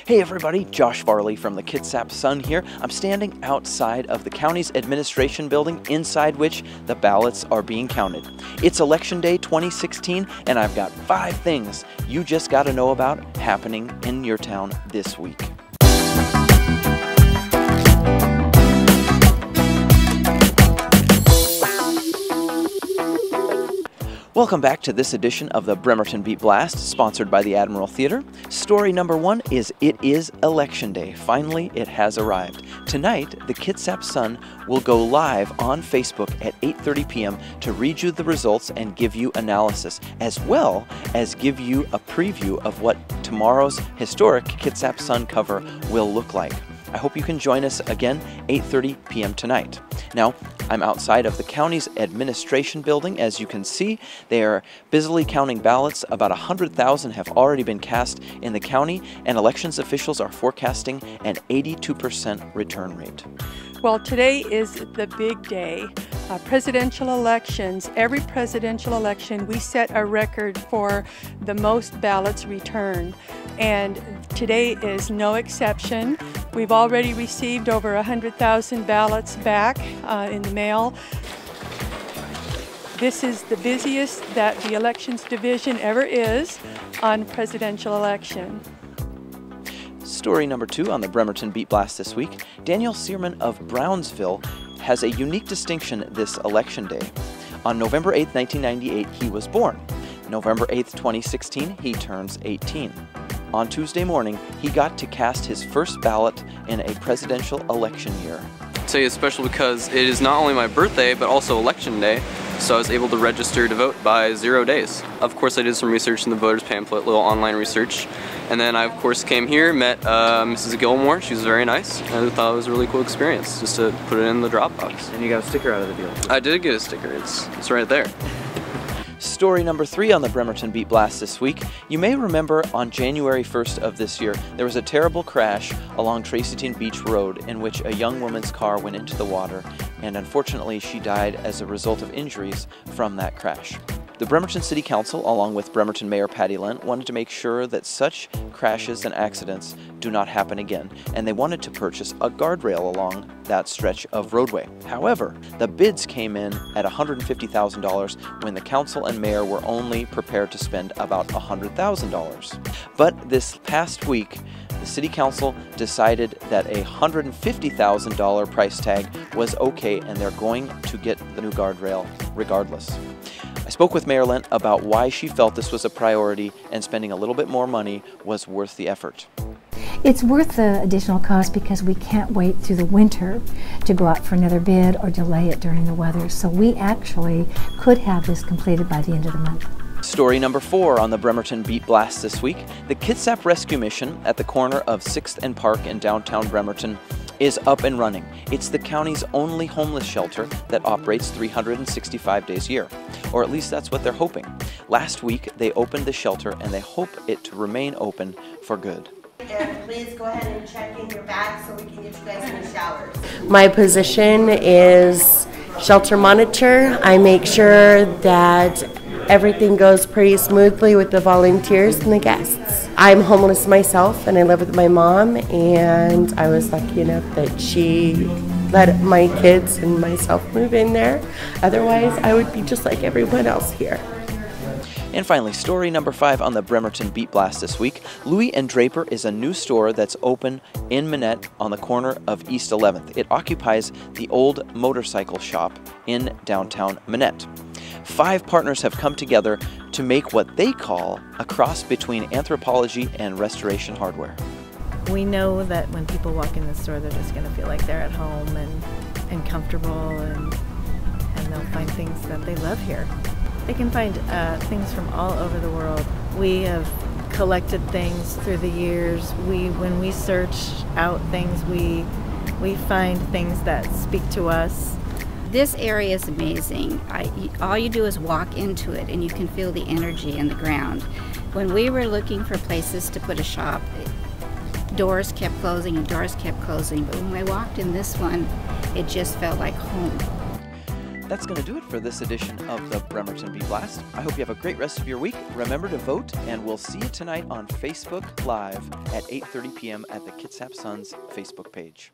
Hey everybody, Josh Farley from the Kitsap Sun here. I'm standing outside of the county's administration building, inside which the ballots are being counted. It's Election Day 2016, and I've got 5 things you just got to know about happening in your town this week. Welcome back to this edition of the Bremerton Beat Blast, sponsored by the Admiral Theater. Story number 1 is it is Election Day. Finally, it has arrived. Tonight, the Kitsap Sun will go live on Facebook at 8:30 p.m. to read you the results and give you analysis, as well as give you a preview of what tomorrow's historic Kitsap Sun cover will look like. I hope you can join us again 8:30 p.m. tonight. Now, I'm outside of the county's administration building. As you can see, they are busily counting ballots. About 100,000 have already been cast in the county, and elections officials are forecasting an 82% return rate. Well, today is the big day. Presidential elections. Every presidential election, we set a record for the most ballots returned, and today is no exception. We've already received over 100,000 ballots back in the mail. This is the busiest that the elections division ever is on presidential election. Story number 2 on the Bremerton Beat Blast this week. Daniel Sierman of Brownsville has a unique distinction this election day. On November 8, 1998, he was born. November 8, 2016, he turns 18. On Tuesday morning, he got to cast his first ballot in a presidential election year. Today is special because it is not only my birthday, but also election day, so I was able to register to vote by 0 days. Of course, I did some research in the voters pamphlet, little online research, and then I of course came here, met Mrs. Gilmore. She was very nice, and I thought it was a really cool experience just to put it in the drop box. And you got a sticker out of the deal. I did get a sticker. It's right there. Story number 3 on the Bremerton Beat Blast this week. You may remember on January 1st of this year, there was a terrible crash along Tracyton Beach Road in which a young woman's car went into the water, and unfortunately she died as a result of injuries from that crash. The Bremerton City Council, along with Bremerton Mayor Patty Lent, wanted to make sure that such crashes and accidents do not happen again, and they wanted to purchase a guardrail along that stretch of roadway. However, the bids came in at $150,000 when the council and mayor were only prepared to spend about $100,000. But this past week, the City Council decided that a $150,000 price tag was okay, and they're going to get the new guardrail regardless. I spoke with Mayor Lent about why she felt this was a priority and spending a little bit more money was worth the effort. It's worth the additional cost because we can't wait through the winter to go out for another bid or delay it during the weather. So we actually could have this completed by the end of the month. Story number 4 on the Bremerton Beat Blast this week. The Kitsap Rescue Mission at the corner of 6th and Park in downtown Bremerton is up and running. It's the county's only homeless shelter that operates 365 days a year, or at least that's what they're hoping. Last week, they opened the shelter and they hope it to remain open for good. And please go ahead and check in your bags so we can get you guys in the showers. My position is shelter monitor. I make sure that everything goes pretty smoothly with the volunteers and the guests. I'm homeless myself, and I live with my mom, and I was lucky enough that she let my kids and myself move in there. Otherwise, I would be just like everyone else here. And finally, story number 5 on the Bremerton Beat Blast this week. Louis & Draper is a new store that's open in Manette on the corner of East 11th. It occupies the old motorcycle shop in downtown Manette. 5 partners have come together to make what they call a cross between anthropology and restoration hardware. We know that when people walk in the store, they're just going to feel like they're at home and comfortable, and they'll find things that they love here. They can find things from all over the world. We have collected things through the years. When we search out things, we find things that speak to us. This area is amazing. All you do is walk into it and you can feel the energy in the ground. When we were looking for places to put a shop, doors kept closing and doors kept closing, but when I walked in this one, it just felt like home. That's going to do it for this edition of the Bremerton Beat Blast. I hope you have a great rest of your week. Remember to vote, and we'll see you tonight on Facebook Live at 8:30 p.m. at the Kitsap Sun's Facebook page.